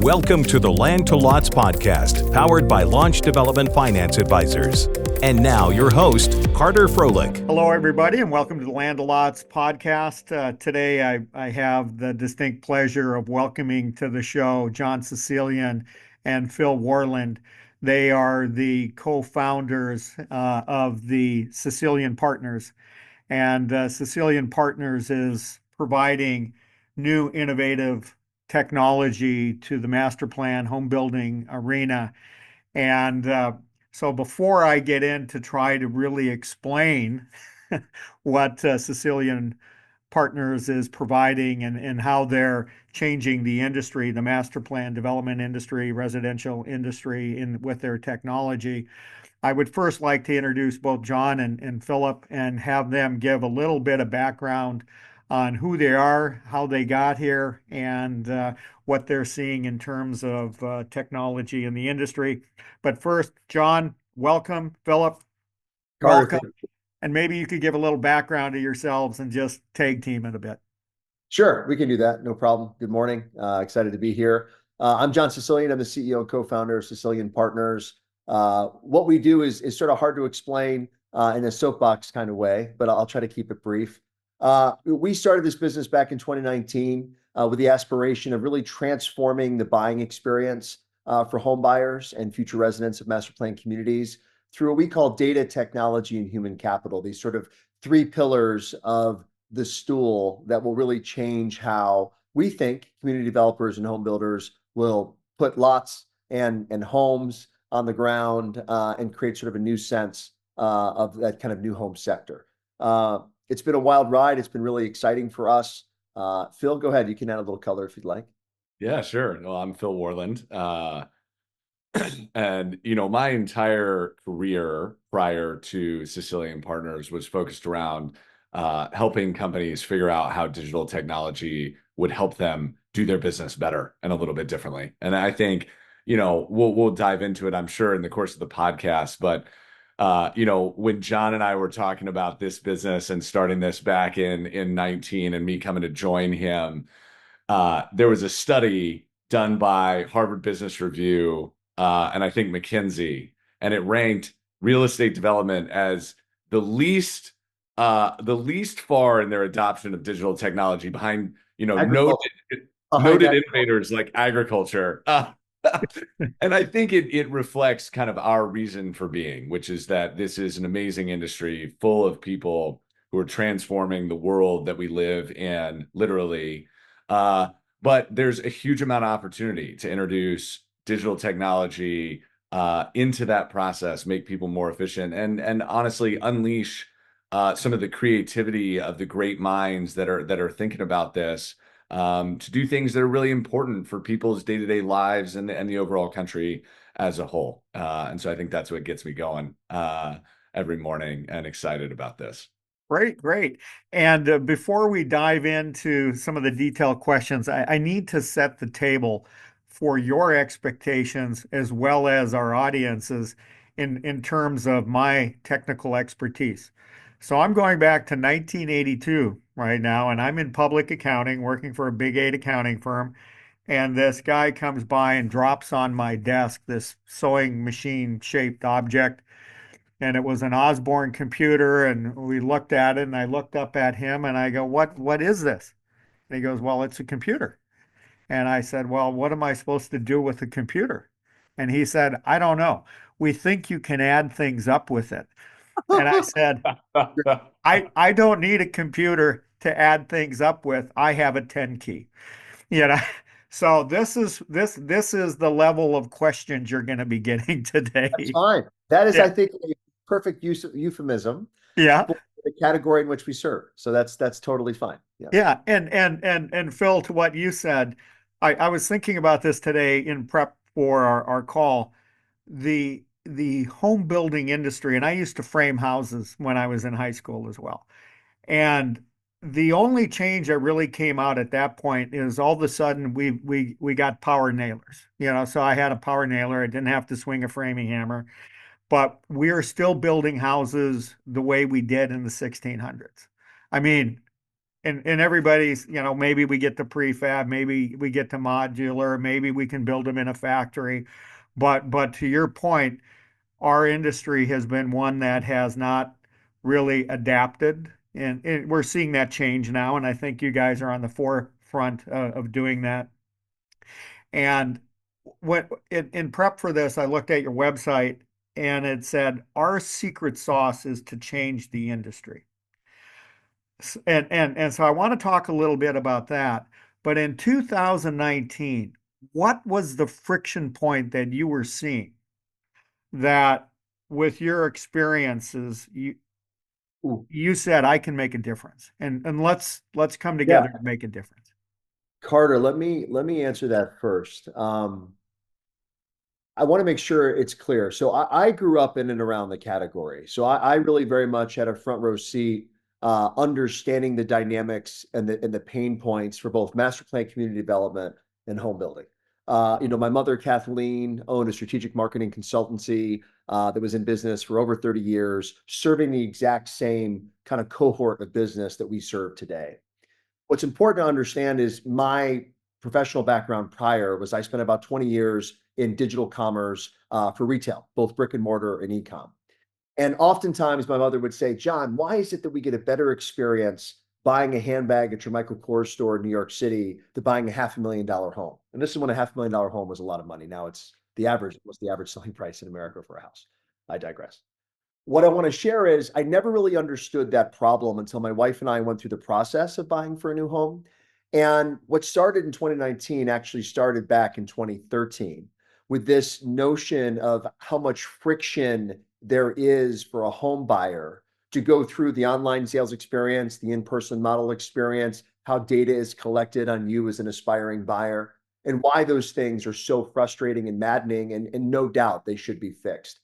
Welcome to the Land to Lots podcast, powered by Launch Development Finance Advisors. And now your host, Carter Froelich. Hello, everybody, and welcome to the Land to Lots podcast. Today, I have the distinct pleasure of welcoming to the show John Cecilian and Phil Warland. They are the co-founders of the Cecilian Partners. And Cecilian Partners is providing new innovative technology to the master plan home building arena. And so before I get in to try to really explain what Cecilian Partners is providing and how they're changing the industry, the master plan development industry, residential industry with their technology, I would first like to introduce both John and Philip and have them give a little bit of background on who they are, how they got here, and what they're seeing in terms of technology in the industry. But first, John, welcome. Philip, Carter, welcome. And maybe you could give a little background to yourselves and just tag team it a bit. Sure, we can do that. No problem. Good morning. Excited to be here. I'm John Cecilian. I'm the CEO and co-founder of Cecilian Partners. What we do is sort of hard to explain in a soapbox kind of way, but I'll try to keep it brief. We started this business back in 2019 with the aspiration of really transforming the buying experience for home buyers and future residents of master plan communities through what we call data, technology, and human capital. These sort of three pillars of the stool that will really change how we think community developers and home builders will put lots and homes on the ground and create sort of a new sense of that kind of new home sector. It's been a wild ride. It's been really exciting for us. Phil, go ahead. You can add a little color if you'd like. Yeah, sure. Well, I'm Phil Warland. And, my entire career prior to Cecilian Partners was focused around helping companies figure out how digital technology would help them do their business better and a little bit differently. And I think, we'll dive into it, I'm sure, in the course of the podcast. But, when John and I were talking about this business and starting this back in 19 and me coming to join him, there was a study done by Harvard Business Review and I think McKinsey, and it ranked real estate development as the least far in their adoption of digital technology behind, noted innovators like agriculture. And I think it reflects kind of our reason for being, which is that this is an amazing industry full of people who are transforming the world that we live in, literally. But there's a huge amount of opportunity to introduce digital technology into that process, make people more efficient, and honestly unleash some of the creativity of the great minds that are thinking about this to do things that are really important for people's day-to-day lives and the overall country as a whole. And so I think that's what gets me going every morning and excited about this. Great. And before we dive into some of the detailed questions, I need to set the table for your expectations as well as our audiences in terms of my technical expertise. So I'm going back to 1982 right now, and I'm in public accounting, working for a big 8 accounting firm. And this guy comes by and drops on my desk this sewing machine shaped object. And it was an Osborne computer. And we looked at it, and I looked up at him and I go, what is this? And he goes, well, it's a computer. And I said, well, what am I supposed to do with the computer? And he said, I don't know. We think you can add things up with it. And I said, I don't need a computer to add things up with. I have a 10 key. So this is the level of questions you're going to be getting today. That's fine. That is, Yeah. I think, a perfect use of euphemism. Yeah. For the category in which we serve. So that's totally fine. Yeah. And Phil, to what you said, I was thinking about this today in prep for our call. The home building industry, and I used to frame houses when I was in high school as well. And the only change that really came out at that point is all of a sudden we got power nailers. So I had a power nailer. I didn't have to swing a framing hammer, but we are still building houses the way we did in the 1600s. I mean, and everybody's, maybe we get the prefab, maybe we get the modular, maybe we can build them in a factory. But to your point, our industry has been one that has not really adapted. And we're seeing that change now. And I think you guys are on the forefront of doing that. And when in prep for this, I looked at your website and it said, our secret sauce is to change the industry. And so I want to talk a little bit about that. But in 2019, what was the friction point that you were seeing that with your experiences, Ooh, you said I can make a difference, and let's come yeah, together to make a difference. Carter, let me answer that first. I want to make sure it's clear. So I grew up in and around the category. So I really very much had a front row seat, understanding the dynamics and the pain points for both master plan community development and home building. My mother, Kathleen, owned a strategic marketing consultancy that was in business for over 30 years, serving the exact same kind of cohort of business that we serve today. What's important to understand is my professional background prior was I spent about 20 years in digital commerce for retail, both brick and mortar and e-com. And oftentimes my mother would say, John, why is it that we get a better experience buying a handbag at your Michael Kors store in New York City than buying a $500,000 home? And this is when a $500,000 home was a lot of money. Now it's what's the average selling price in America for a house? I digress. What I want to share is I never really understood that problem until my wife and I went through the process of buying for a new home. And what started in 2019 actually started back in 2013 with this notion of how much friction there is for a home buyer to go through the online sales experience, the in-person model experience, how data is collected on you as an aspiring buyer, and why those things are so frustrating and maddening. And no doubt they should be fixed.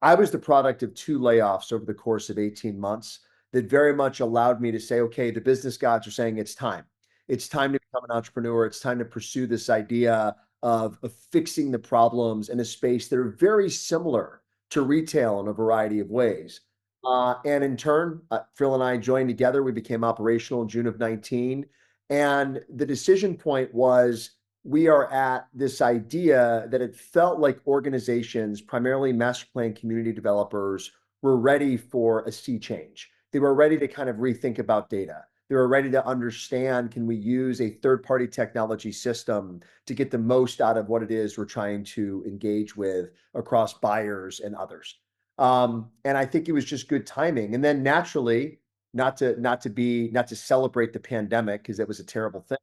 I was the product of two layoffs over the course of 18 months that very much allowed me to say, okay, the business gods are saying it's time. It's time to become an entrepreneur. It's time to pursue this idea of fixing the problems in a space that are very similar to retail in a variety of ways. And in turn, Phil and I joined together. We became operational in June of 19. And the decision point was we are at this idea that it felt like organizations, primarily master plan community developers, were ready for a sea change. They were ready to kind of rethink about data. They were ready to understand, can we use a third-party technology system to get the most out of what it is we're trying to engage with across buyers and others. And I think it was just good timing. And then naturally, not to celebrate the pandemic because it was a terrible thing.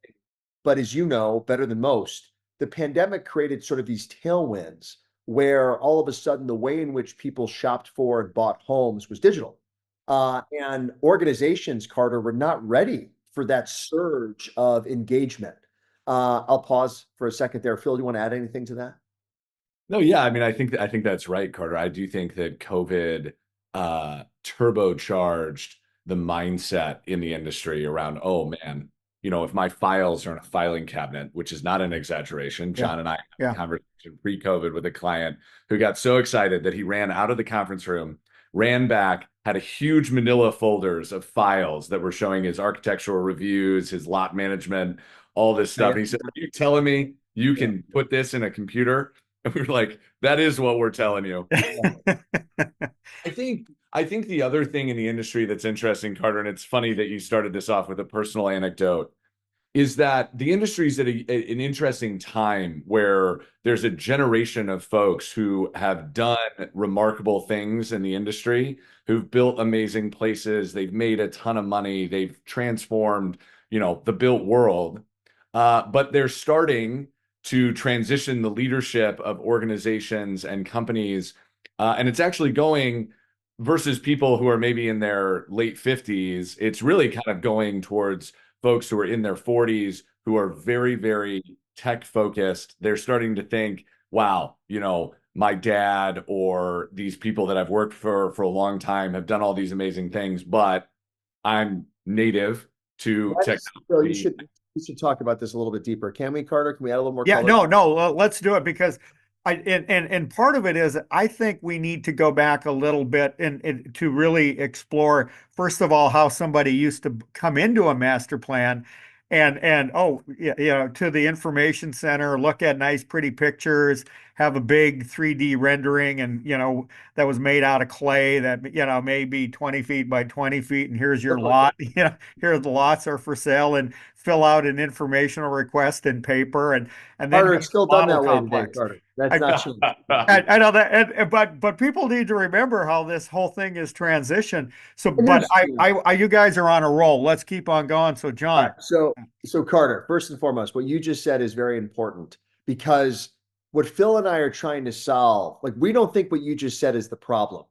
But as you know, better than most, the pandemic created sort of these tailwinds where all of a sudden the way in which people shopped for and bought homes was digital. And organizations, Carter, were not ready for that surge of engagement. I'll pause for a second there. Phil, do you want to add anything to that? No, yeah, I mean, I think that's right, Carter. I do think that COVID turbocharged the mindset in the industry around, oh man, if my files are in a filing cabinet, which is not an exaggeration. Yeah, John and I had a yeah. conversation pre-COVID with a client who got so excited that he ran out of the conference room, ran back, had a huge manila folders of files that were showing his architectural reviews, his lot management, all this stuff. And he said, "Are you telling me you Yeah. can put this in a computer?" And we were like, that is what we're telling you. I think the other thing in the industry that's interesting, Carter, and it's funny that you started this off with a personal anecdote, is that the industry is at an interesting time where there's a generation of folks who have done remarkable things in the industry, who've built amazing places, they've made a ton of money, they've transformed, the built world. But they're starting to transition the leadership of organizations and companies. And it's actually going versus people who are maybe in their late 50s, it's really kind of going towards folks who are in their 40s who are very, very tech focused. They're starting to think, wow, my dad or these people that I've worked for a long time have done all these amazing things, but I'm native to So you technology. should we should talk about this a little bit deeper. Can we, Carter? Can we add a little more Yeah, color? no, no, let's do it because And part of it is I think we need to go back a little bit and to really explore, first of all, how somebody used to come into a master plan and oh, to the information center, look at nice, pretty pictures, have a big 3D rendering, and that was made out of clay that maybe 20 feet by 20 feet, and here's your lot. Here the lots are for sale, and fill out an informational request in paper, and then Carter, go it's to still the done model that way today, complex. Carter. That's I, not changed. I know that, but people need to remember how this whole thing is transition. So, And but here's, you guys are on a roll. Let's keep on going. So, all right. John, So Carter, first and foremost, what you just said is very important because what Phil and I are trying to solve, like we don't think what you just said is the problem.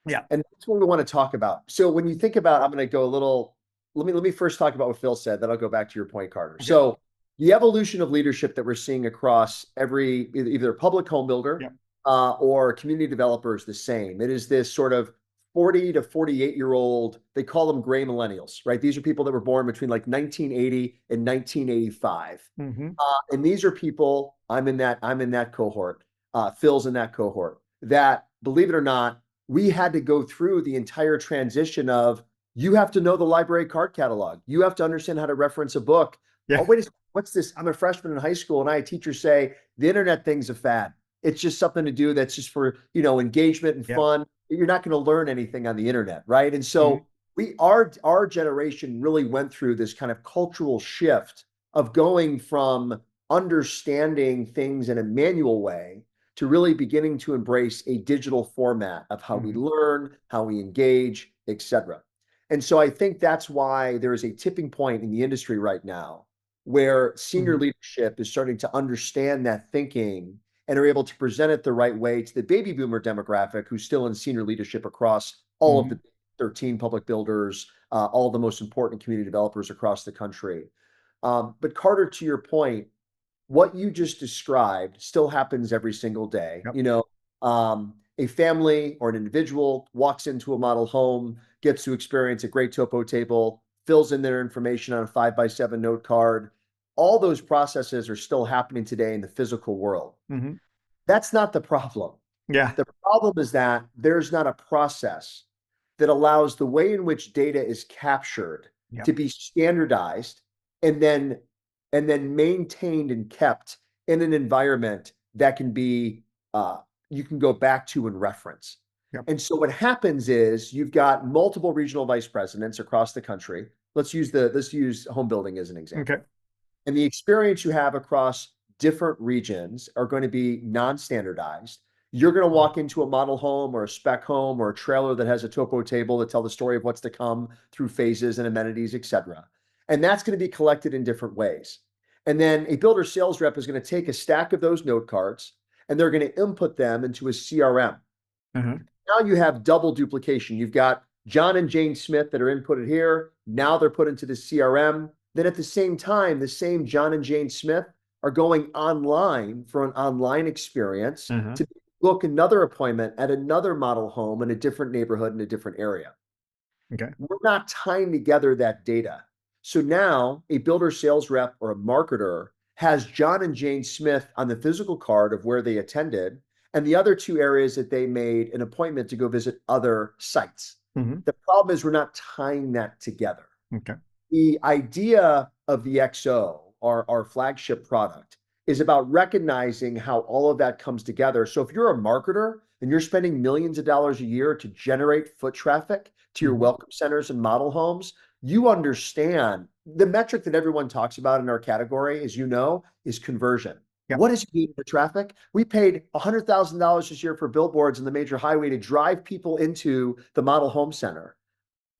yeah, And that's what we want to talk about. So when you think about, I'm going to go a little, let me first talk about what Phil said, then I'll go back to your point, Carter. okay, So the evolution of leadership that we're seeing across every either public home builder yeah, or community developer is the same. It is this sort of 40 to 48-year-old, they call them gray millennials, right? These are people that were born between like 1980 and 1985. hmm, And these are people, I'm in that cohort, Phil's in that cohort, that believe it or not, we had to go through the entire transition of you have to know the library card catalog. You have to understand how to reference a book. yeah, Oh, wait a second, what's this? I'm a freshman in high school and I had teachers say the internet thing's a fad. It's just something to do that's just for, engagement and yeah, fun. You're not going to learn anything on the internet, right? And hmm, so our generation really went through this kind of cultural shift of going from understanding things in a manual way to really beginning to embrace a digital format of how we hmm, learn, how we engage, etc. And so I think that's why there is a tipping point in the industry right now where senior hmm, leadership is starting to understand that thinking and are able to present it the right way to the baby boomer demographic who's still in senior leadership across all of hmm, the 13 public builders, all the most important community developers across the country. But Carter, to your point, what you just described still happens every single day. yep, A family or an individual walks into a model home, gets to experience a great topo table, fills in their information on a 5x7 note card. All those processes are still happening today in the physical world. hmm, That's not the problem. yeah, The problem is that there's not a process that allows the way in which data is captured yeah, to be standardized and then maintained and kept in an environment that can be you can go back to and reference. yep, And so what happens is you've got multiple regional vice presidents across the country. Let's use home building as an okay, example. And the experience you have across different regions are going to be non-standardized. You're going to walk into a model home or a spec home or a trailer that has a topo table that tell the story of what's to come through phases and amenities, et cetera. And that's going to be collected in different ways. And then a builder sales rep is going to take a stack of those note cards and they're going to input them into a CRM. uh-huh, Now you have double duplication. You've got John and Jane Smith that are inputted here. Now they're put into the CRM. Then at the same time, the same John and Jane Smith are going online for an online experience uh-huh, to book another appointment at another model home in a different neighborhood in a different area. okay, We're not tying together that data. So now a builder sales rep or a marketer has John and Jane Smith on the physical card of where they attended and the other two areas that they made an appointment to go visit other sites. hmm, The problem is we're not tying that together. okay, The idea of the XO, our flagship product, is about recognizing how all of that comes together. So if you're a marketer and you're spending millions of dollars a year to generate foot traffic to your hmm, welcome centers and model homes, you understand the metric that everyone talks about in our category, as you know, is conversion. yep, What is it mean for traffic? We paid $100,000 this year for billboards in the major highway to drive people into the model home center.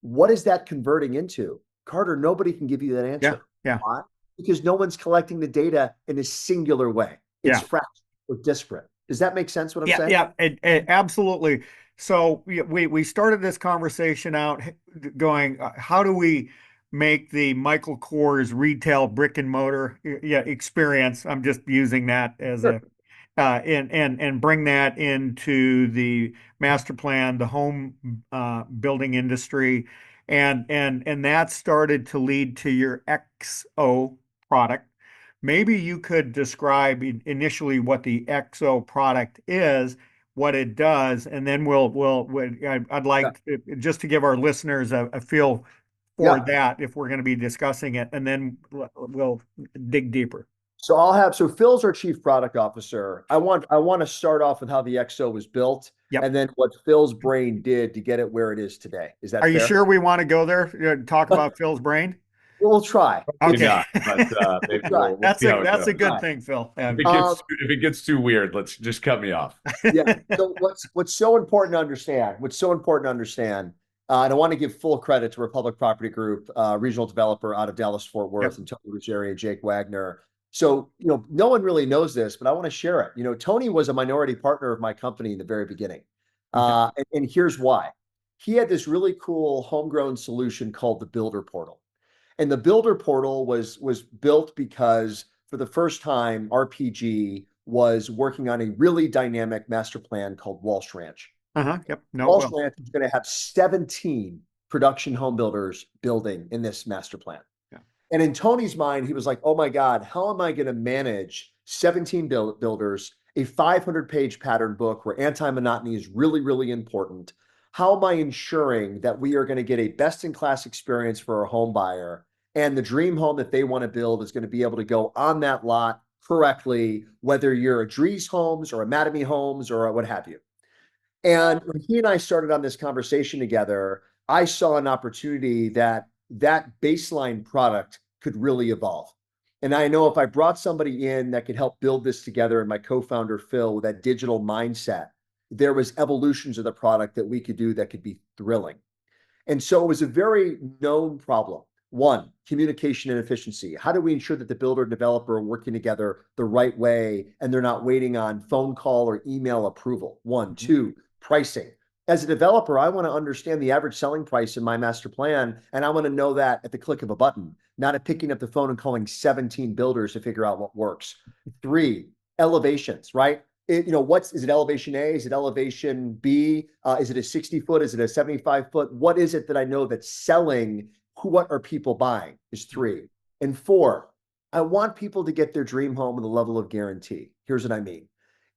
What is that converting into? Carter, nobody can give you that yeah, answer. yeah, Why? Because no one's collecting the data in a singular way. It's yeah. fractional or disparate. Does that make sense what I'm Yeah, saying? yeah, absolutely. So we started this conversation out going, how do we make the Michael Kors retail brick and mortar experience? I'm just using that as Sure. a and bring that into the master plan, the home building industry, and that started to lead to your XO product, Maybe you could describe initially what the XO product is, what it does, and then I'd Yeah. like just to give our listeners a feel for Yeah. that if we're going to be discussing it, and then we'll dig deeper. So Phil's our chief product officer. I want to start off with how the XO was built Yep. and then what Phil's brain did to get it where it is today. Is Are that you fair? sure we want to go there, talk about Phil's brain? We'll try. Maybe Okay. not, but maybe Try. we'll see how it That's goes. a good Try. thing, Phil. Um, If it gets too weird, let's just cut me off. Yeah. So what's so important to understand? What's so important to understand? And I want to give full credit to Republic Property Group, regional developer out of Dallas Fort Yep. Worth, and Tony Ruggieri and Jake Wagner. So no one really knows this, but I want to share it. Tony was a minority partner of my company in the very beginning, Okay. and here's why. He had this really cool homegrown solution called the Builder Portal. And the Builder Portal was built because for the first time, RPG was working on a really dynamic master plan called Walsh Ranch. Yep. No, Walsh well, Ranch is going to have 17 production home builders building in this master plan. yeah. And in Tony's mind, he was like, oh my God, how am I going to manage 17 builders, a 500-page pattern book where anti-monotony is really, really important? How am I ensuring that we are going to get a best-in-class experience for our home buyer and the dream home that they want to build is going to be able to go on that lot correctly, whether you're a Dries Homes or a Mattamy Homes or what have you? And when he and I started on this conversation together, I saw an opportunity that baseline product could really evolve. And I know if I brought somebody in that could help build this together and my co-founder, Phil, with that digital mindset, there was evolutions of the product that we could do that could be thrilling. And so it was a very known problem. One, communication and efficiency. How do we ensure that the builder and developer are working together the right way and they're not waiting on phone call or email approval? One, two, pricing. As a developer, I want to understand the average selling price in my master plan, and I want to know that at the click of a button, not at picking up the phone and calling 17 builders to figure out what works. Three, elevations, right? Is it elevation A? Is it elevation B? Is it a 60 foot? Is it a 75 foot? What is it that I know that's selling? What are people buying? Is three. And four, I want people to get their dream home with a level of guarantee. Here's what I mean.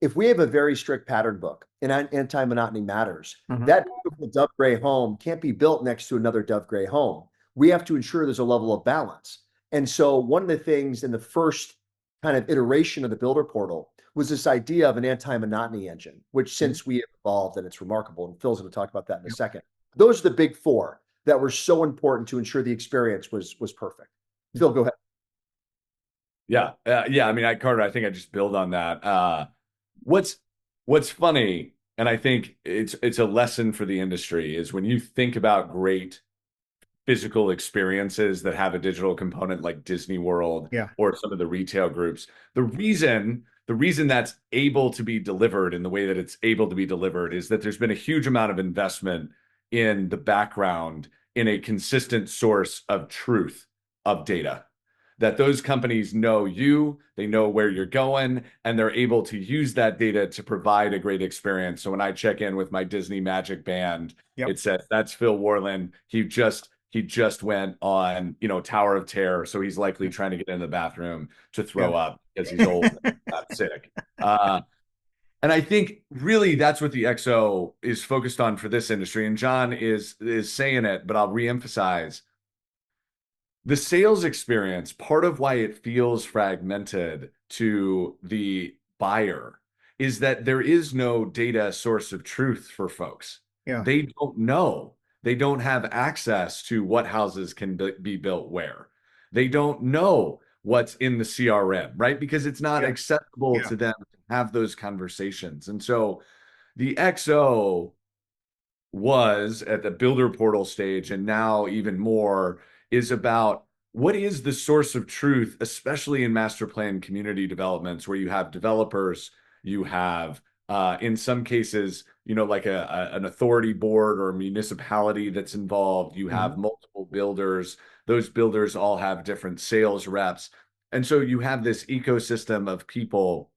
If we have a very strict pattern book and anti-monotony matters, that beautiful Dove Gray home can't be built next to another Dove Gray home. We have to ensure there's a level of balance. And so one of the things in the first kind of iteration of the Builder Portal was this idea of an anti-monotony engine, which since we have evolved and it's remarkable, and Phil's going to talk about that in a second. Those are the big four that were so important to ensure the experience was perfect. Phil, go ahead. Yeah. I mean, Carter, I think I just build on that. What's funny, and I think it's a lesson for the industry, is when you think about great physical experiences that have a digital component like Disney World Yeah. or some of the retail groups, the reason that's able to be delivered in the way that it's able to be delivered is that there's been a huge amount of investment in the background in a consistent source of truth of data. That those companies know you, they know where you're going, and they're able to use that data to provide a great experience. So when I check in with my Disney Magic Band, it says that's Phil Worland. He just went on, Tower of Terror, so he's likely trying to get in the bathroom to throw up because he's old and not sick. And I think really that's what the XO is focused on for this industry. And John is saying it, but I'll reemphasize the sales experience. Part of why it feels fragmented to the buyer is that there is no data source of truth for folks. Yeah. They don't know. They don't have access to what houses can be built where. They don't know what's in the CRM, right? Because it's not acceptable to them to have those conversations. And so the XO was at the Builder Portal stage, and now even more is about what is the source of truth, especially in master plan community developments where you have developers, you have in some cases, like an authority board or a municipality that's involved. You have multiple builders. Those builders all have different sales reps. And so you have this ecosystem of people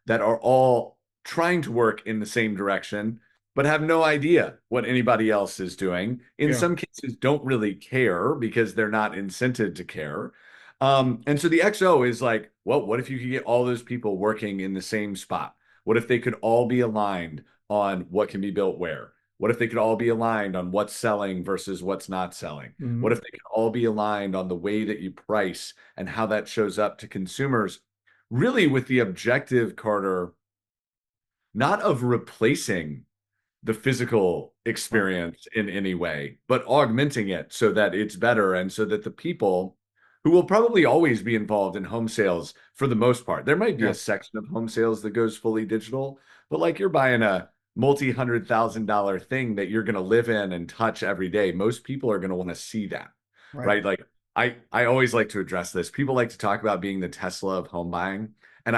that are all trying to work in the same direction, but have no idea what anybody else is doing. In some cases, don't really care because they're not incented to care. And so the XO is like, well, what if you could get all those people working in the same spot? What if they could all be aligned on what can be built where? What if they could all be aligned on what's selling versus what's not selling? Mhm. What if they could all be aligned on the way that you price and how that shows up to consumers? Really with the objective, Carter, not of replacing the physical experience in any way, but augmenting it so that it's better and so that the people who will probably always be involved in home sales for the most part. There might be Yeah. a section of home sales that goes fully digital, but like you're buying a multi-$100,000 thing that you're going to live in and touch every day. Most people are going to want to see that, right? Like I always like to address this. People like to talk about being the Tesla of home buying. And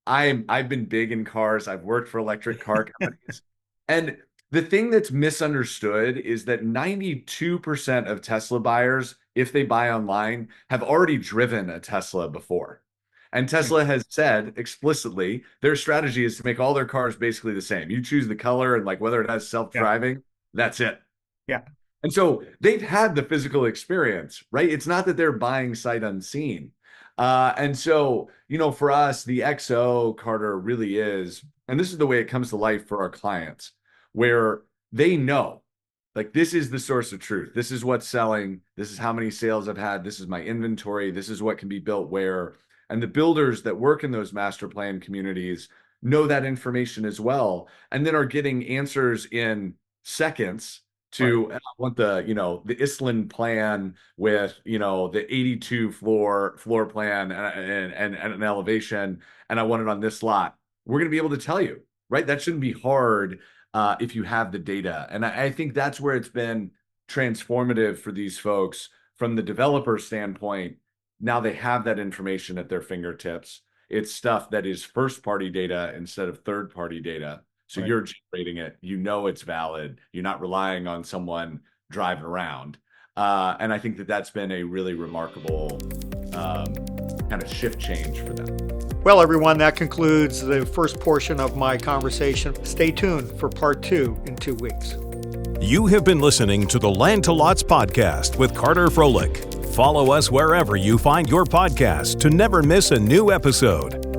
I've been big in cars. I've worked for electric car companies. And the thing that's misunderstood is that 92% of Tesla buyers, if they buy online, have already driven a Tesla before. And Tesla has said explicitly their strategy is to make all their cars basically the same. You choose the color and like whether it has self-driving, that's it. Yeah. And so they've had the physical experience, right? It's not that they're buying sight unseen. And so, for us, the XO, Carter, really is, and this is the way it comes to life for our clients, where they know, like, this is the source of truth. This is what's selling. This is how many sales I've had. This is my inventory. This is what can be built where. And the builders that work in those master plan communities know that information as well, and then are getting answers in seconds to I want the Island plan with the 82 floor plan and an elevation, and I want it on this lot. We're going to be able to tell you, right? That shouldn't be hard if you have the data. And I think that's where it's been transformative for these folks from the developer standpoint. Now they have that information at their fingertips. It's stuff that is first-party data instead of third-party data. So you're generating it, it's valid. You're not relying on someone driving around. And I think that that's been a really remarkable kind of shift change for them. Well, everyone, that concludes the first portion of my conversation. Stay tuned for part 2 in 2 weeks. You have been listening to the Land to Lots podcast with Carter Froelich. Follow us wherever you find your podcast to never miss a new episode.